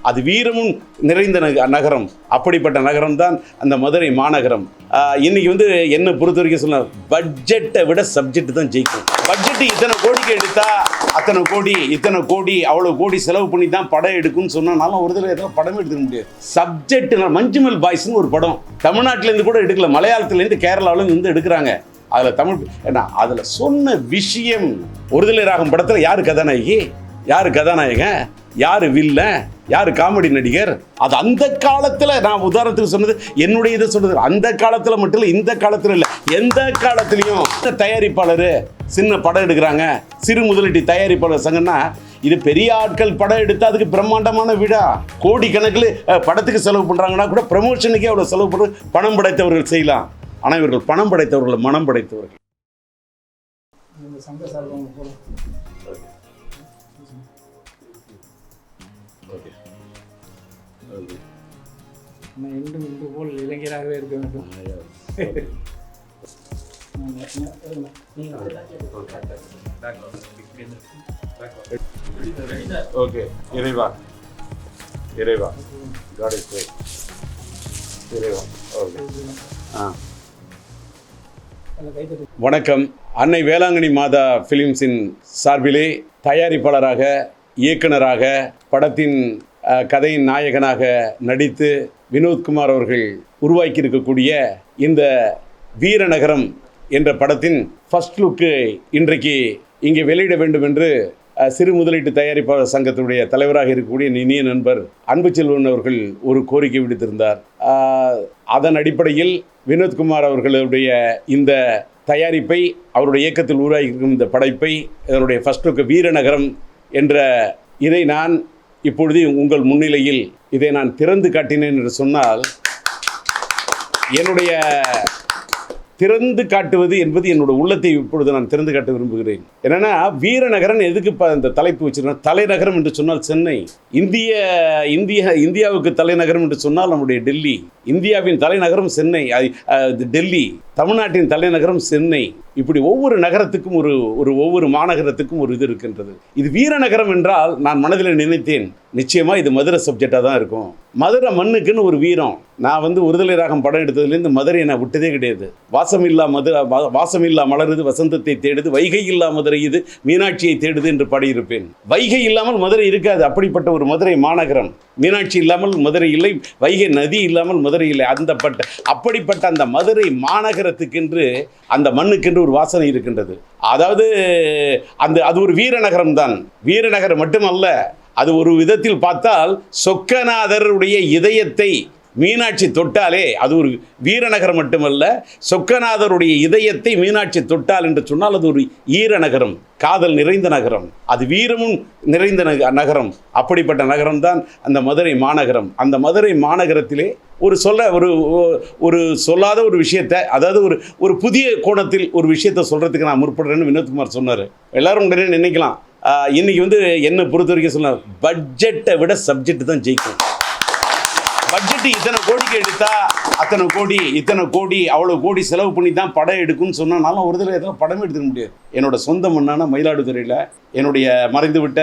அது வீரமும் நிறைந்த நகரம். அப்படிப்பட்ட நகரம் தான் அந்த மதுரை மாநகரம். இன்னைக்கு வந்து என்ன பொறுத்த வரைக்கும் சொன்ன பட்ஜெட்டை விட சப்ஜெக்ட் தான் ஜெயிக்கும். பட்ஜெட் இத்தனை கோடிக்கு எடுத்தா அத்தனை கோடி இத்தனை கோடி அவ்வளோ கோடி செலவு பண்ணி தான் படம் எடுக்கும்னு சொன்னாலும் ஒரு தடவை ஏதாவது படமே எடுத்துக்க முடியாது. சப்ஜெக்ட் மஞ்சுமல் பாய்ஸ்னு ஒரு படம் தமிழ்நாட்டிலேருந்து கூட எடுக்கல, மலையாளத்துலேருந்து கேரளாவிலேருந்து வந்து எடுக்கிறாங்க. அதில் தமிழ் ஏன்னா அதில் சொன்ன விஷயம் ஒருதலை ராகம் படத்தில் யார் கதாநாயகி, யார் கதாநாயகன், யார் வில்லன், யார் காமெடி நடிகர், அது அந்த காலத்தில் நான் உதாரணத்துக்கு சொன்னது என்னுடைய இதை சொன்னது அந்த காலத்தில் மட்டும் இல்லை, இந்த காலத்தில் இல்லை, எந்த காலத்துலேயும் தயாரிப்பாளர் சின்ன படம் எடுக்கிறாங்க, சிறு முதலீட்டு தயாரிப்பாளர் சங்கம்னா இது பெரிய ஆட்கள் படம் எடுத்து அதுக்கு பிரம்மாண்டமான விழா கோடி கணக்கில் படத்துக்கு செலவு பண்ணுறாங்கன்னா கூட ப்ரமோஷனுக்கே அவ்வளோ செலவு பண்ண பணம் படைத்தவர்கள் செய்யலாம். ஆனால் இவர்கள் பணம் படைத்தவர்கள், மனம் படைத்தவர்கள். இன்று போல் இளைஞராகவே இருக்க வேண்டும். ஓகே, இறைவா இறைவா God is great. இறைவா. ஓகே. வணக்கம். அன்னை வேளாங்கண்ணி மாதா ஃபிலிம்ஸின் சார்பிலே தயாரிப்பாளராக, இயக்குனராக, படத்தின் கதையின் நாயகனாக நடித்து வினோத்குமார் அவர்கள் உருவாக்கி இருக்கக்கூடிய இந்த வீரநகரம் என்ற படத்தின் ஃபர்ஸ்ட் லுக்கு இன்றைக்கு இங்கே வெளியிட வேண்டும் என்று சிறு முதலீட்டு தயாரிப்பாளர் சங்கத்தினுடைய தலைவராக இருக்கக்கூடிய இனிய நண்பர் அன்புச்செல்வன் அவர்கள் ஒரு கோரிக்கை விடுத்திருந்தார். அதன் அடிப்படையில் வினோத்குமார் அவர்களுடைய இந்த தயாரிப்பை, அவருடைய இயக்கத்தில் உருவாகியிருக்கும் இந்த படைப்பை, இதனுடைய ஃபர்ஸ்ட் லுக்கு வீரநகரம் என்ற இதை நான் இப்பொழுது உங்கள் முன்னிலையில் இதை நான் திறந்து காட்டினேன் என்று சொன்னால், என்னுடைய திறந்து காட்டுவது என்பது என்னோட உள்ளத்தை இப்பொழுது நான் திறந்து காட்ட விரும்புகிறேன். என்னன்னா, வீரநகரன் எதுக்கு இந்த தலைப்பு வச்சிருக்கேன்? தலைநகரம் என்று சொன்னால் சென்னை, இந்தியாவுக்கு தலைநகரம் என்று சொன்னால் நம்முடைய டெல்லி, இந்தியாவின் தலைநகரம் சென்னை, டெல்லி, தமிழ்நாட்டின் தலைநகரம் சென்னை. இப்படி ஒவ்வொரு நகரத்துக்கும் ஒவ்வொரு மாநகரத்துக்கும் ஒரு இது இருக்கின்றது. இது வீரநகரம் என்றால் நான் மனதில் நினைத்தேன், நிச்சயமா இது மதுரை சப்ஜெக்டாக தான் இருக்கும். மதுரை மண்ணுக்குன்னு ஒரு வீரம். நான் வந்து ஒருதலை ராகம் படம் எடுத்ததுலேருந்து மதுரையை நான் விட்டதே கிடையாது. வாசமில்லா மலருது வசந்தத்தை தேடுது, வைகை இல்லா மதுரை இது மீனாட்சியை தேடுது என்று பாடியிருப்பேன். வைகை இல்லாமல் மதுரை இருக்காது. அப்படிப்பட்ட ஒரு மதுரை மாநகரம். மீனாட்சி இல்லாமல் மதுரை இல்லை, வைகை நதி இல்லாமல் மதுரை இல்லை. அப்படிப்பட்ட அந்த மதுரை மாநகரத்துக்கென்று, அந்த மண்ணுக்கென்று ஒரு வாசனை இருக்கின்றது. அதாவது அது ஒரு வீரநகரம் தான். வீரநகரம் மட்டுமல்ல, அது ஒரு விதத்தில் பார்த்தால் சொக்கநாதருடைய இதயத்தை மீனாட்சி தொட்டாலே அது ஒரு வீரநகரம் மட்டுமல்ல, சொக்கநாதருடைய இதயத்தை மீனாட்சி தொட்டால் என்று சொன்னால் அது ஒரு ஈரநகரம், காதல் நிறைந்த நகரம், அது வீரமும் நிறைந்த நகரம். அப்படிப்பட்ட நகரம் தான் அந்த மதுரை மாநகரம். அந்த மதுரை மாநகரத்திலே ஒரு சொல்லாத ஒரு விஷயத்தை, அதாவது ஒரு புதிய கோணத்தில் ஒரு விஷயத்தை சொல்கிறதுக்கு நான் முற்படுறேன்னு வினோத்குமார் சொன்னார். எல்லாரும் உடனே நினைக்கலாம், இன்னைக்கு வந்து என்ன பொறுத்த வரைக்கும் சொன்ன பட்ஜெட்டை விட சப்ஜெக்ட் தான் ஜெயிக்கும். பட்ஜெட் இத்தனை கோடிக்கு எடுத்தா அத்தனை கோடி இத்தனை கோடி அவ்வளோ கோடி செலவு பண்ணி தான் படம் எடுக்கும்னு சொன்னாலும் ஒரு தடவை எதாவது படமே எடுத்துக்க முடியாது. என்னோட சொந்த மண்ணான மயிலாடுதுறையில் என்னுடைய மறைந்துவிட்ட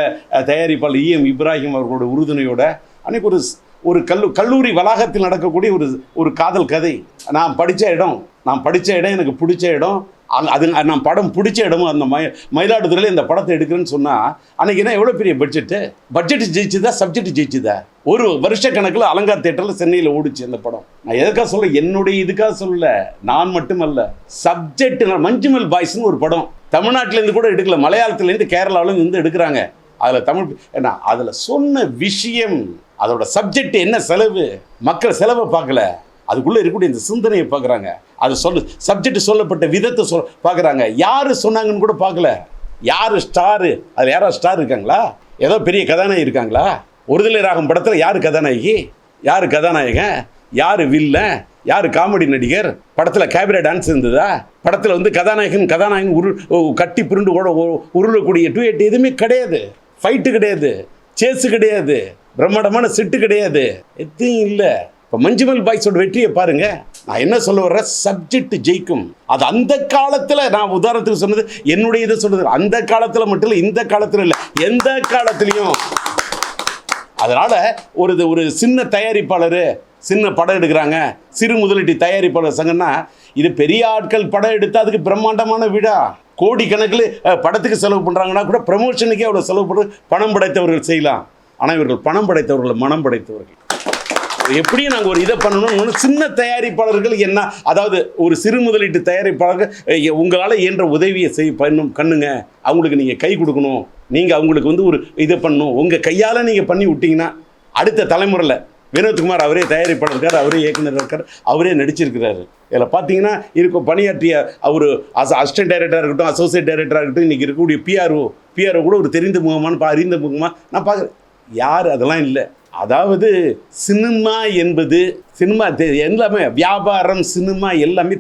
தயாரிப்பாளர் EM இப்ராஹிம் அவர்களோட உறுதுணையோட அன்னைக்கு ஒரு கல்லூரி வளாகத்தில் நடக்கக்கூடிய ஒரு காதல் கதை. நான் படித்த இடம் எனக்கு பிடிச்ச இடம், அது நான் படம் பிடிச்ச இடமும் அந்த மயிலாடுதுறையில் இந்த படத்தை எடுக்கிறேன்னு சொன்னால் அன்றைக்கி என்ன எவ்வளோ பெரிய பட்ஜெட் ஜெயிச்சுதா, சப்ஜெக்ட் ஜெயிச்சுதா? ஒரு வருஷ கணக்கில் அலங்கார் தேட்டரில் சென்னையில் ஓடிச்சு அந்த படம். நான் எதுக்காக சொல்ல, என்னுடைய இதுக்காக சொல்லல, நான் மட்டுமல்ல, சப்ஜெக்ட் மஞ்சுமல் பாய்ஸ்னு ஒரு படம் தமிழ்நாட்டிலேருந்து கூட எடுக்கல, மலையாளத்துலேருந்து கேரளாவிலேருந்து வந்து எடுக்கிறாங்க. அதில் தமிழ் ஏன்னா அதில் சொன்ன விஷயம், அதோட சப்ஜெக்ட் என்ன, செலவு, மக்கள் செலவை பார்க்கல, அதுக்குள்ளே இருக்கக்கூடிய இந்த சிந்தனையை பார்க்குறாங்க. அது சப்ஜெக்ட் சொல்லப்பட்ட விதத்தை பார்க்குறாங்க. யார் சொன்னாங்கன்னு கூட பார்க்கல. யார் ஸ்டாரு, அதில் யாராவது ஸ்டார் இருக்காங்களா? ஏதோ பெரிய கதாநாயகி இருக்காங்களா? ஒருதலை ராகம் படத்தில் யார் கதாநாயகி, யார் கதாநாயகன், யார் வில்லன், யார் காமெடி நடிகர்? படத்தில் கேபரே டான்ஸ் இருந்ததா? படத்தில் வந்து கதாநாயகன் கட்டி புருண்டு உருளக்கூடிய டூயட் எதுவுமே கிடையாது. ஃபைட்டு கிடையாது, சேஸு கிடையாது, பிரம்மாண்டமான செட்டு கிடையாது, எதுவும் இல்லை. இப்போ மஞ்சுமல் பாய்ஸோட வெற்றியை பாருங்க. நான் என்ன சொல்ல வர்றேன், சப்ஜெக்ட் ஜெயிக்கும். அது அந்த காலத்தில், நான் உதாரணத்துக்கு சொன்னது என்னுடைய இதை சொல்றது அந்த காலத்தில் மட்டும் இல்லை, இந்த காலத்தில் இல்லை, எந்த காலத்துலேயும் அதனால் ஒரு சின்ன தயாரிப்பாளர் சின்ன படம் எடுக்கிறாங்க, சிறு முதலீட்டு தயாரிப்பாளர் சங்கம்னா, இது பெரிய ஆட்கள் படம் எடுத்தால் அதுக்கு பிரம்மாண்டமான விழா, கோடிக்கணக்கில் படத்துக்கு செலவு பண்ணுறாங்கன்னா கூட ப்ரமோஷனுக்கே அவ்வளோ செலவு பண்ண பணம் படைத்தவர்கள் செய்யலாம். ஆனால் இவர்கள் பணம் படைத்தவர்கள், மனம் படைத்தவர்கள். எப்படியும் நாங்கள் ஒரு இதை பண்ணணும்னு சின்ன தயாரிப்பாளர்கள் என்ன, அதாவது ஒரு சிறு முதலீட்டு தயாரிப்பாளர்கள் உங்களால் இயன்ற உதவியை பண்ணுங்க, அவங்களுக்கு நீங்கள் கை கொடுக்கணும், நீங்கள் அவங்களுக்கு வந்து ஒரு இதை பண்ணணும், உங்கள் கையால் நீங்கள் பண்ணி விட்டீங்கன்னா அடுத்த தலைமுறையில் வினோத்குமார் அவரே தயாரிப்பாளர் இருக்கார், அவரே இயக்குனர் இருக்கார், அவரே நடிச்சிருக்கிறாரு. இதில் பார்த்தீங்கன்னா இருக்கும் பணியாற்றிய அவர் அசிஸ்டன்ட் டைரக்டராக இருக்கட்டும், அசோசியேட் டைரக்டராக இருக்கட்டும், இன்றைக்கி இருக்கக்கூடிய பிஆர்ஓ கூட ஒரு தெரிந்த முகமான அறிந்த முகமாக நான் பார்க்குறேன். யார் அதெல்லாம் இல்லை. அதாவது சினிமா என்பது எல்லாமே வியாபாரம், சினிமா எல்லாமே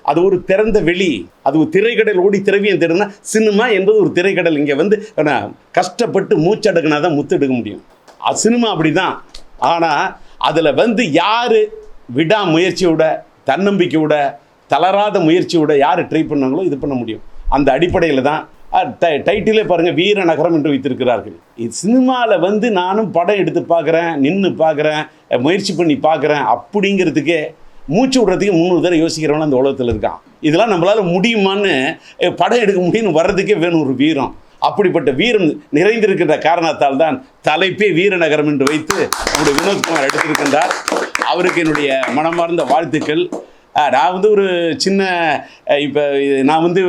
அது ஒரு திறந்த வெளி, அது ஒரு திரைக்கடல் ஓடி திரவியம் தேடுனா சினிமா என்பது ஒரு திரைக்கடல். இங்கே வந்து கஷ்டப்பட்டு மூச்சடக்குனா தான் முத்தெடுக்க முடியும். சினிமா அப்படி தான். ஆனால் அதில் வந்து யார் விடாமுயற்சியோட, தன்னம்பிக்கையோட, தளராத முயற்சியோட யார் ட்ரை பண்ணாங்களோ இது பண்ண முடியும். அந்த அடிப்படையில் தான் டைட்டிலே பாருங்கள், வீர நகரம் என்று வைத்திருக்கிறார்கள். இது சினிமாவில் வந்து நானும் படம் எடுத்து பார்க்குறேன், நின்று பார்க்குறேன், முயற்சி பண்ணி பார்க்குறேன் அப்படிங்கிறதுக்கே மூச்சு விடுறதுக்கு 300 தடவை யோசிக்கிறவங்க அந்த உலகத்தில் இருக்கான். இதெல்லாம் நம்மளால் முடியுமான்னு படம் எடுக்க முடியும்னு வர்றதுக்கே வேணும் ஒரு வீரம். அப்படிப்பட்ட வீரம் நிறைந்திருக்கின்ற காரணத்தால் தான் தலைப்பே வீரநகரம் என்று வைத்து நம்முடைய வினோத்குமார் எடுத்திருக்கின்றார். அவருக்கு என்னுடைய மனமார்ந்த வாழ்த்துக்கள். நான் வந்து ஒரு சின்ன நான் வந்து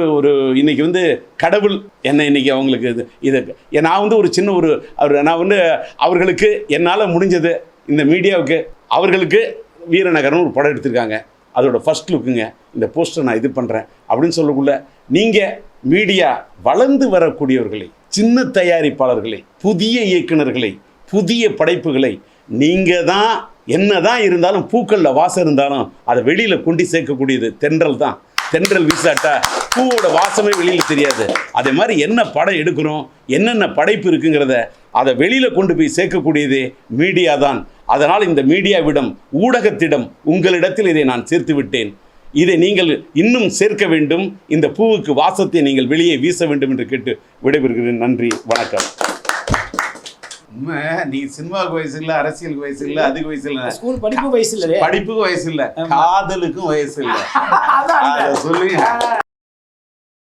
இன்னைக்கு வந்து கடவுள் என்னை இன்னைக்கு அவங்களுக்கு நான் வந்து ஒரு சின்ன நான் வந்து அவர்களுக்கு என்னால் முடிஞ்சது இந்த மீடியாவுக்கு அவர்களுக்கு வீரநகரம் ஒரு படம் எடுத்திருக்காங்க, அதோட ஃபர்ஸ்ட் லுக்குங்க, இந்த போஸ்டர் நான் இது பண்ணுறேன் அப்படின்னு சொல்லக்குள்ள நீங்கள் மீடியா வளர்ந்து வரக்கூடியவர்களை, சின்ன தயாரிப்பாளர்களை, புதிய இயக்குநர்களை, புதிய படைப்புகளை நீங்கள் தான் என்னதான் இருந்தாலும் பூக்களில் வாசம் இருந்தாலும் அதை வெளியில் கொண்டு சேர்க்கக்கூடியது தென்றல் தான். தென்றல் வீசாட்டா பூவோட வாசமே வெளியில் தெரியாது. அதே மாதிரி என்ன படம் எடுக்கிறோம், என்னென்ன படைப்பு இருக்குங்கிறத அதை வெளியில் கொண்டு போய் சேர்க்கக்கூடியது மீடியா தான். அதனால் இந்த மீடியாவிடம், ஊடகத்திடம், உங்களிடத்தில் இதை நான் சேர்த்து விட்டேன். இதை நீங்கள் இன்னும் சேர்க்க வேண்டும், இந்த பூவுக்கு வாசத்தை நீங்கள் வெளியே வீச வேண்டும் என்று கேட்டு விடைபெறுகிறேன். நன்றி, வணக்கம். உண்மை, நீ சினிமாவுக்கு வயசு இல்லை, அரசியலுக்கு வயசு இல்லை, அதுக்கு வயசு இல்லை, ஸ்கூல் படிப்பு வயசு இல்லை, படிப்புக்கு வயசு இல்லை, காதலுக்கும் வயசு இல்லை. சொல்லுங்க.